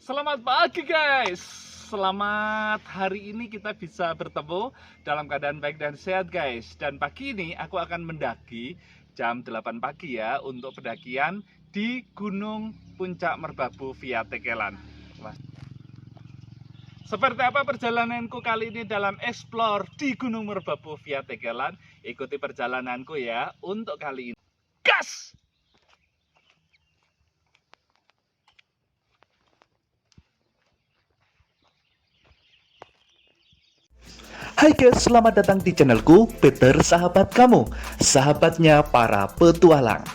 Selamat pagi guys. Selamat hari ini kita bisa bertemu dalam keadaan baik dan sehat guys. Dan pagi ini aku akan mendaki jam 8 pagi ya untuk pendakian di Gunung Puncak Merbabu via Tekelan. Seperti apa perjalananku kali ini dalam explore di Gunung Merbabu via Tekelan? Ikuti perjalananku ya untuk kali ini. Gas! Hai guys, selamat datang di channelku Peter Sahabat Kamu, sahabatnya para petualang.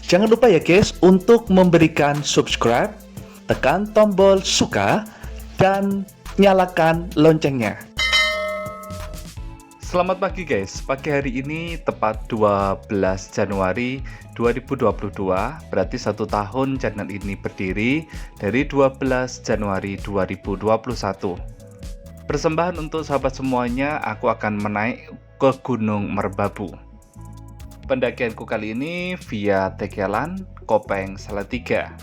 Jangan lupa ya guys untuk memberikan subscribe, tekan tombol suka, dan nyalakan loncengnya. Selamat pagi guys, pagi hari ini tepat 12 Januari 2022, berarti 1 tahun channel ini berdiri dari 12 Januari 2021. Persembahan untuk sahabat semuanya, aku akan menaik ke Gunung Merbabu. Pendakianku kali ini via Tekelan, Kopeng, Salatiga.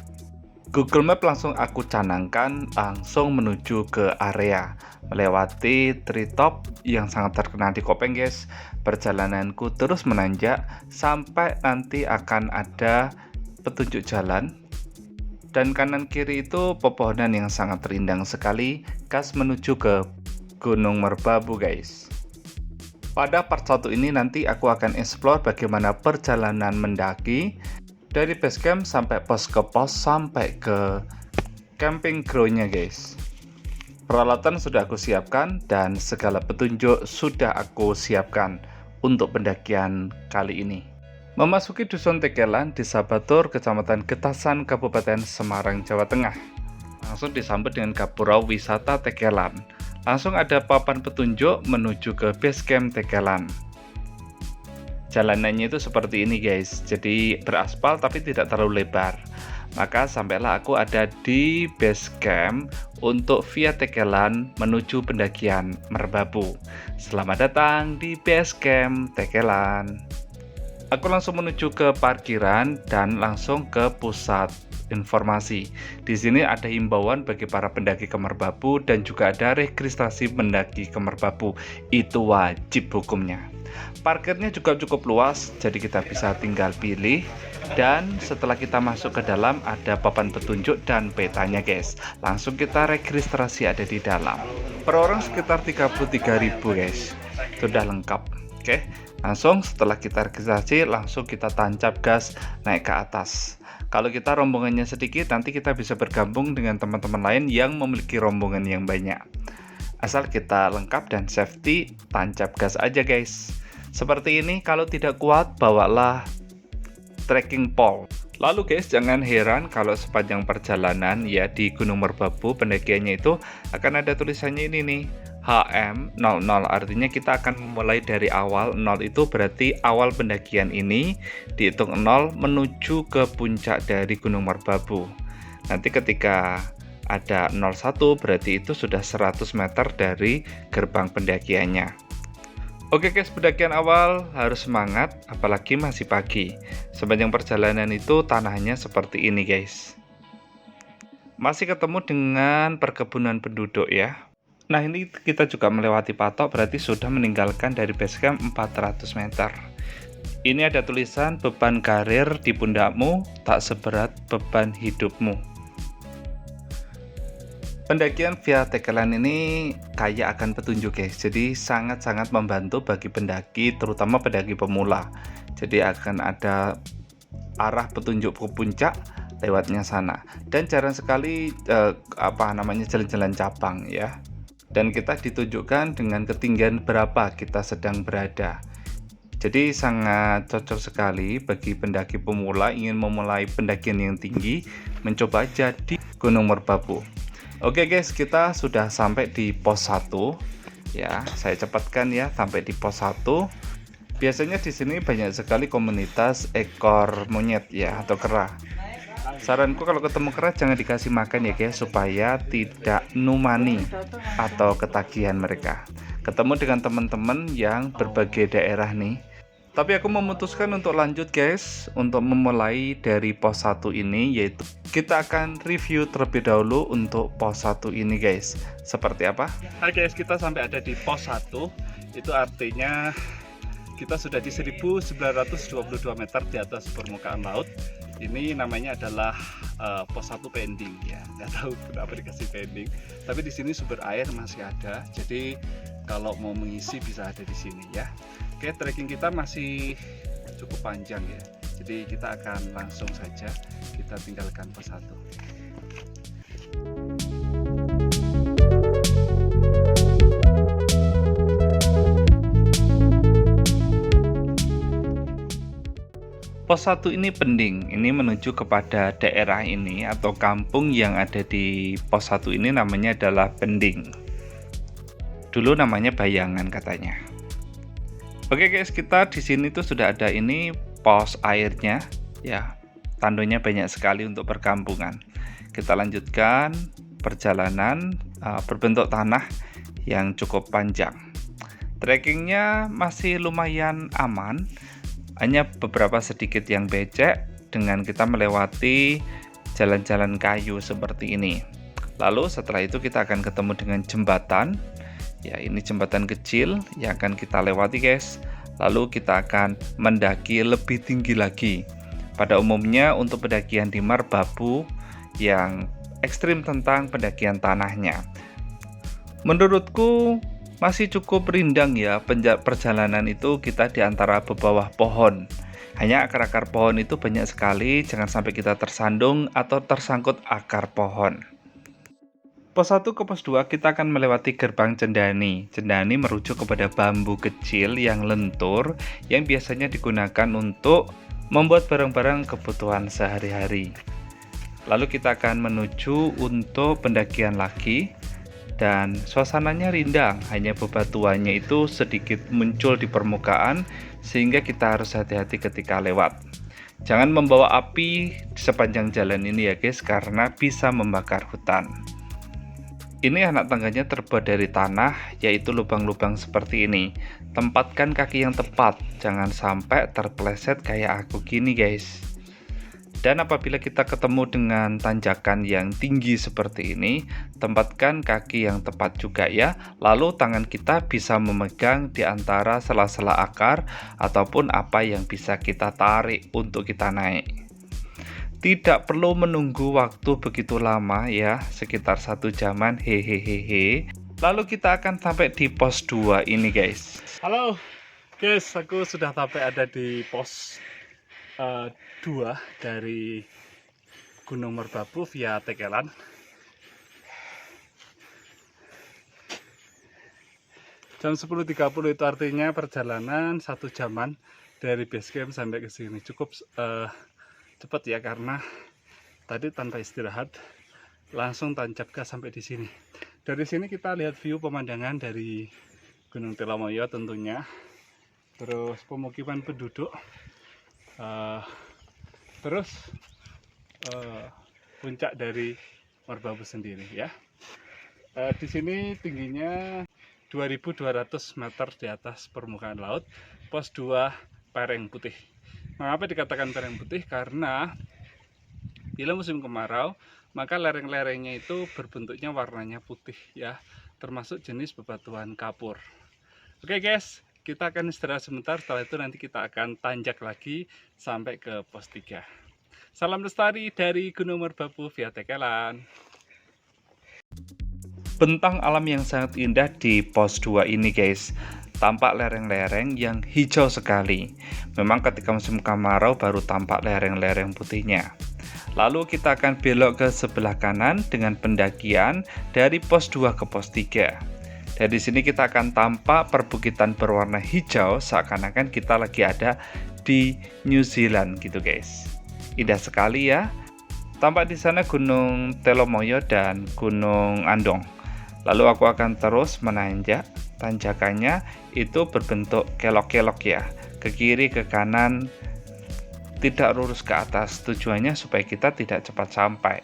Google Map langsung aku canangkan langsung menuju ke area, melewati treetop yang sangat terkenal di Kopeng guys. Perjalananku terus menanjak sampai nanti akan ada petunjuk jalan. Dan kanan kiri itu pepohonan yang sangat rindang sekali, khas menuju ke Gunung Merbabu guys. Pada part 1 ini nanti aku akan explore bagaimana perjalanan mendaki dari base camp sampai pos ke pos sampai ke camping ground-nya guys. Peralatan sudah aku siapkan dan segala petunjuk sudah aku siapkan untuk pendakian kali ini. Memasuki Dusun Tekelan, Desa Batur, Kecamatan Getasan, Kabupaten Semarang, Jawa Tengah. Langsung disambut dengan Gapura Wisata Tekelan. Langsung ada papan petunjuk menuju ke base camp Tekelan. Jalanannya itu seperti ini guys, jadi beraspal tapi tidak terlalu lebar. Maka sampailah aku ada di base camp untuk via Tekelan menuju pendakian Merbabu. Selamat datang di base camp Tekelan. Aku langsung menuju ke parkiran dan langsung ke pusat informasi. Di sini ada himbauan bagi para pendaki ke Merbabu dan juga ada registrasi pendaki ke Merbabu. Itu wajib hukumnya. Parkirnya juga cukup luas, jadi kita bisa tinggal pilih. Dan setelah kita masuk ke dalam ada papan petunjuk dan petanya guys. Langsung kita registrasi ada di dalam. Per orang sekitar 33.000 guys. Sudah lengkap. Oke, langsung setelah kita registrasi langsung kita tancap gas naik ke atas. Kalau kita rombongannya sedikit, nanti kita bisa bergabung dengan teman-teman lain yang memiliki rombongan yang banyak. Asal kita lengkap dan safety, tancap gas aja guys. Seperti ini, kalau tidak kuat bawalah trekking pole. Lalu guys, jangan heran kalau sepanjang perjalanan ya di Gunung Merbabu pendakiannya itu akan ada tulisannya ini nih, HM00, artinya kita akan memulai dari awal. 0 itu berarti awal pendakian ini, dihitung 0 menuju ke puncak dari Gunung Merbabu. Nanti ketika ada 01 berarti itu sudah 100 meter dari gerbang pendakiannya. Oke guys, pendakian awal harus semangat, apalagi masih pagi. Sepanjang perjalanan itu tanahnya seperti ini guys. Masih ketemu dengan perkebunan penduduk ya. Nah ini kita juga melewati patok, berarti sudah meninggalkan dari base camp 400 meter. Ini ada tulisan beban karir di pundakmu tak seberat beban hidupmu. Pendakian via Tekelan ini kaya akan petunjuk guys, jadi sangat-sangat membantu bagi pendaki, terutama pendaki pemula. Jadi akan ada arah petunjuk ke puncak lewatnya sana, dan jarang sekali jalan-jalan cabang ya. Dan kita ditunjukkan dengan ketinggian berapa kita sedang berada. Jadi sangat cocok sekali bagi pendaki pemula ingin memulai pendakian yang tinggi, mencoba aja di Gunung Merbabu. Oke guys, kita sudah sampai di pos 1 ya. Saya cepatkan ya sampai di pos 1. Biasanya di sini banyak sekali komunitas ekor monyet ya atau kera. Saranku kalau ketemu kera jangan dikasih makan ya guys, supaya tidak numani atau ketagihan mereka. Ketemu dengan teman-teman yang berbagai daerah nih, Tapi aku memutuskan untuk lanjut guys, untuk memulai dari pos 1 ini, yaitu kita akan review terlebih dahulu untuk pos 1 ini guys. Seperti apa? Hai guys, kita sampai ada di pos 1. Itu artinya kita sudah di 1922 meter di atas permukaan laut. Ini namanya adalah pos 1 pending ya. Nggak tahu kenapa dikasih pending. Tapi di sini sumber air masih ada. Jadi kalau mau mengisi bisa ada di sini ya. Oke, trekking kita masih cukup panjang ya. Jadi kita akan langsung saja kita tinggalkan pos 1. Pos 1 ini pending, ini menuju kepada daerah ini atau kampung yang ada di pos 1 ini namanya adalah Pending. Dulu namanya Bayangan katanya. Oke guys, kita di sini tuh sudah ada ini pos airnya ya. Tandunya banyak sekali untuk perkampungan. Kita lanjutkan perjalanan berbentuk tanah yang cukup panjang. Trekkingnya masih lumayan aman. Hanya beberapa sedikit yang becek dengan kita melewati jalan-jalan kayu seperti ini. Lalu setelah itu kita akan ketemu dengan jembatan. Ya, ini jembatan kecil yang akan kita lewati guys. Lalu kita akan mendaki lebih tinggi lagi. Pada umumnya untuk pendakian di Merbabu yang ekstrim tentang pendakian tanahnya. Menurutku masih cukup rindang ya perjalanan itu kita di antara bawah pohon. Hanya akar-akar pohon itu banyak sekali, jangan sampai kita tersandung atau tersangkut akar pohon. Pos 1 ke pos 2 kita akan melewati gerbang Cendani. Cendani merujuk kepada bambu kecil yang lentur yang biasanya digunakan untuk membuat barang-barang kebutuhan sehari-hari. Lalu kita akan menuju untuk pendakian lagi. Dan suasananya rindang, hanya bebatuannya itu sedikit muncul di permukaan sehingga kita harus hati-hati ketika lewat. Jangan membawa api di sepanjang jalan ini ya guys, karena bisa membakar hutan. Ini anak tangganya terbuat dari tanah, yaitu lubang-lubang seperti ini. Tempatkan kaki yang tepat, jangan sampai terpleset kayak aku gini guys. Dan apabila kita ketemu dengan tanjakan yang tinggi seperti ini, tempatkan kaki yang tepat juga ya. Lalu tangan kita bisa memegang di antara sela-sela akar ataupun apa yang bisa kita tarik untuk kita naik. Tidak perlu menunggu waktu begitu lama ya, sekitar 1 jaman hehehe. Lalu kita akan sampai di pos 2 ini guys. Halo guys, aku sudah sampai ada di pos 2 dari Gunung Merbabu via Tekelan. Jam 10.30 itu artinya perjalanan 1 jaman dari base camp sampai ke sini. Cukup cepat ya, karena tadi tanpa istirahat langsung tancap gas sampai di sini. Dari sini kita lihat view pemandangan dari Gunung Telomoyo tentunya. Terus pemukiman penduduk. Terus puncak dari Merbabu sendiri ya. Di sini tingginya 2.200 meter di atas permukaan laut. Pos 2 Pereng Putih. Mengapa dikatakan Pereng Putih? Karena bila musim kemarau maka lereng-lerengnya itu berbentuknya warnanya putih ya, termasuk jenis bebatuan kapur. Oke guys, kita akan istirahat sebentar, setelah itu nanti kita akan tanjak lagi sampai ke pos 3. Salam lestari dari Gunung Merbabu via Tekelan. Bentang alam yang sangat indah di pos 2 ini guys. Tampak lereng-lereng yang hijau sekali. Memang ketika musim kemarau baru tampak lereng-lereng putihnya. Lalu kita akan belok ke sebelah kanan dengan pendakian dari pos 2 ke pos 3. Dari sini kita akan tampak perbukitan berwarna hijau, seakan-akan kita lagi ada di New Zealand gitu guys. Indah sekali ya. Tampak di sana Gunung Telomoyo dan Gunung Andong. Lalu aku akan terus menanjak. Tanjakannya itu berbentuk kelok-kelok ya, ke kiri ke kanan, tidak lurus ke atas. Tujuannya supaya kita tidak cepat sampai.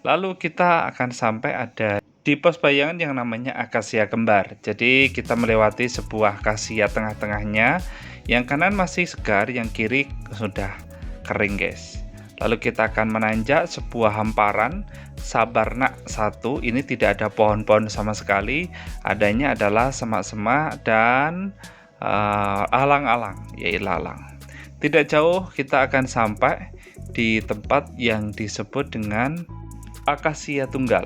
Lalu kita akan sampai ada di pos bayangan yang namanya akasia kembar. Jadi kita melewati sebuah akasia tengah-tengahnya, yang kanan masih segar, yang kiri sudah kering guys. Lalu kita akan menanjak sebuah hamparan Sabarnak 1. Ini tidak ada pohon-pohon sama sekali, adanya adalah semak-semak dan alang-alang, yaitu lalang. Tidak jauh kita akan sampai di tempat yang disebut dengan akasia tunggal.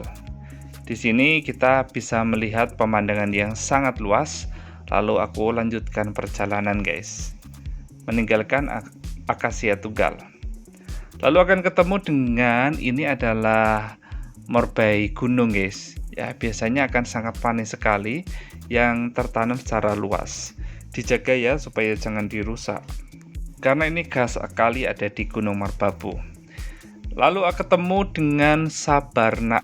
Di sini kita bisa melihat pemandangan yang sangat luas. Lalu aku lanjutkan perjalanan guys, meninggalkan akasia tunggal. Lalu akan ketemu dengan ini adalah morbei gunung guys. Ya, biasanya akan sangat panen sekali, yang tertanam secara luas. Dijaga ya supaya jangan dirusak, karena ini khas sekali ada di Gunung Merbabu. Lalu akan ketemu dengan Sabarnak.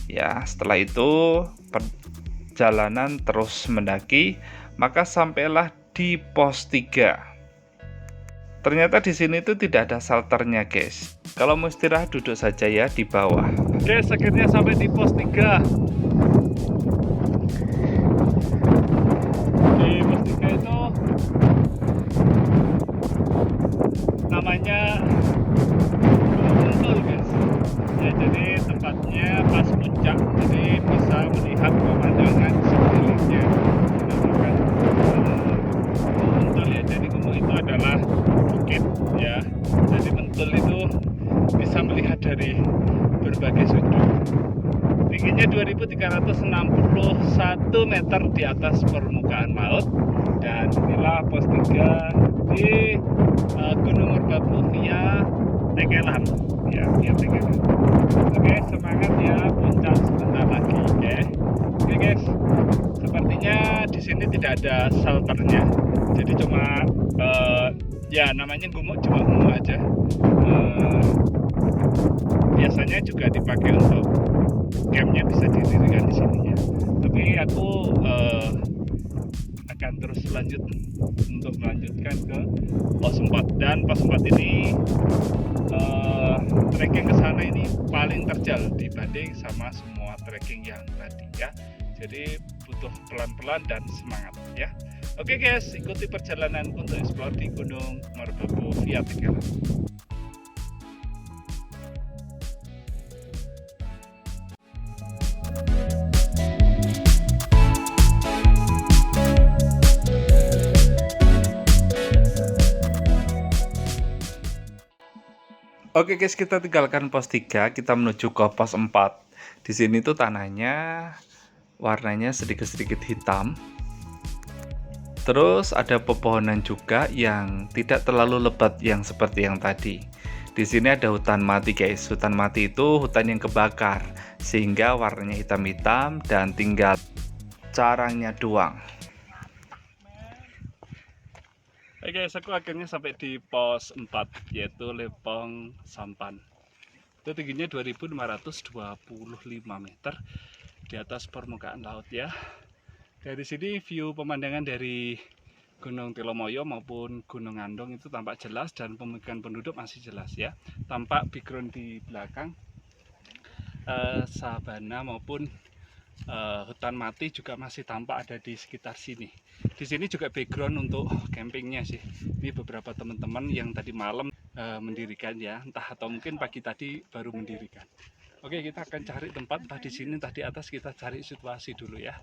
Ya, setelah itu perjalanan terus mendaki, maka sampailah di pos 3. Ternyata di sini itu tidak ada shelternya guys. Kalau mau istirahat duduk saja ya di bawah. Guys, akhirnya sampai di pos 3. Di pos 3 itu namanya Muntul guys. Ya, jadi tempatnya pas puncak, jadi bisa melihat pemandangan sekelilingnya. Dinamakan Muntul ya. Jadi Gunung itu adalah bukit ya. Jadi Muntul itu bisa melihat dari berbagai sudut. Tingginya 2361 meter di atas permukaan laut. Dan inilah pos 3 di Gunung Merbabu via Tekelan ya, via Tekelan. Oke, semangat ya, puncak sebentar lagi. Oke guys, sepertinya di sini tidak ada shelternya, jadi cuma ya namanya gumuk, cuma gumuk aja. Biasanya juga dipakai untuk campnya, bisa didirikan di sini ya. Tapi aku akan terus lanjut untuk melanjutkan ke pos 4, dan pos 4 ini trekking ke sana ini paling terjal dibanding sama semua trekking yang tadi ya. Jadi butuh pelan-pelan dan semangat ya. Oke guys, ikuti perjalananku untuk explore di Gunung Merbabu via Tekelan. Oke guys, kita tinggalkan pos 3, kita menuju ke pos 4. Di sini tuh tanahnya warnanya sedikit-sedikit hitam. Terus ada pepohonan juga yang tidak terlalu lebat yang seperti yang tadi. Di sini ada hutan mati guys. Hutan mati itu hutan yang kebakar, sehingga warnanya hitam-hitam dan tinggal carangnya doang. Oke guys, aku akhirnya sampai di pos 4, yaitu Lepong Sampan. Itu tingginya 2525 meter di atas permukaan laut ya. Dari sini view pemandangan dari Gunung Telomoyo maupun Gunung Andong itu tampak jelas, dan pemukiman penduduk masih jelas ya. Tampak background di belakang sabana maupun hutan mati juga masih tampak ada di sekitar sini. Di sini juga background untuk campingnya sih. Ini beberapa teman-teman yang tadi malam mendirikan ya, entah atau mungkin pagi tadi baru mendirikan. Oke, kita akan cari tempat entah di sini entah di atas. Kita cari situasi dulu ya.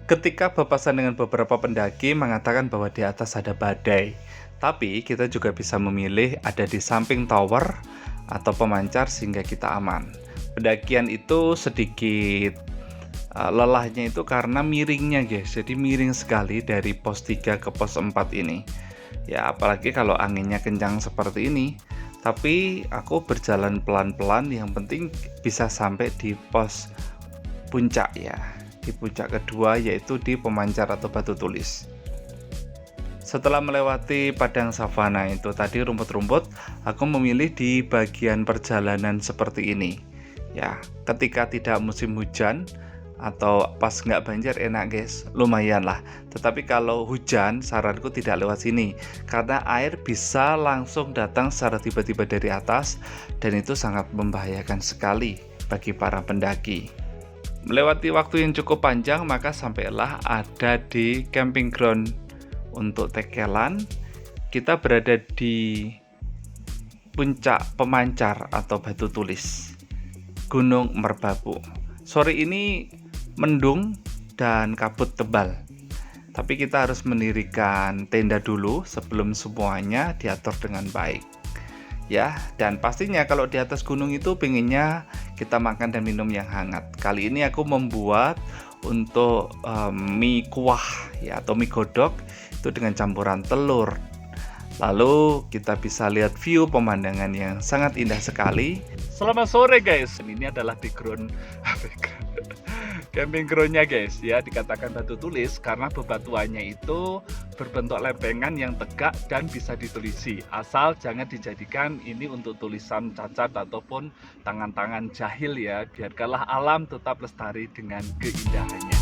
Ketika papasan dengan beberapa pendaki mengatakan bahwa di atas ada badai, tapi kita juga bisa memilih ada di samping tower atau pemancar sehingga kita aman. Pendakian itu sedikit lelahnya itu karena miringnya guys, jadi miring sekali dari pos 3 ke pos 4 ini ya, apalagi kalau anginnya kencang seperti ini. Tapi aku berjalan pelan-pelan, yang penting bisa sampai di pos puncak ya, di puncak kedua, yaitu di pemancar atau batu tulis. Setelah melewati padang savana itu tadi rumput-rumput, aku memilih di bagian perjalanan seperti ini ya. Ketika tidak musim hujan atau pas nggak banjir enak guys, lumayan lah. Tetapi kalau hujan saranku tidak lewat sini, karena air bisa langsung datang secara tiba-tiba dari atas, dan itu sangat membahayakan sekali bagi para pendaki. Melewati waktu yang cukup panjang, maka sampailah ada di camping ground untuk Tekelan. Kita berada di puncak pemancar atau batu tulis Gunung Merbabu. Sore ini mendung dan kabut tebal, tapi kita harus mendirikan tenda dulu sebelum semuanya diatur dengan baik ya. Dan pastinya kalau di atas gunung itu pengennya kita makan dan minum yang hangat. Kali ini aku membuat untuk mie kuah ya, atau mie godok itu dengan campuran telur. Lalu kita bisa lihat view pemandangan yang sangat indah sekali. Selamat sore guys. Ini adalah background camping groundnya guys ya, dikatakan batu tulis karena bebatuannya itu berbentuk lempengan yang tegak dan bisa ditulisi. Asal jangan dijadikan ini untuk tulisan cacat ataupun tangan-tangan jahil ya. Biarkanlah alam tetap lestari dengan keindahannya.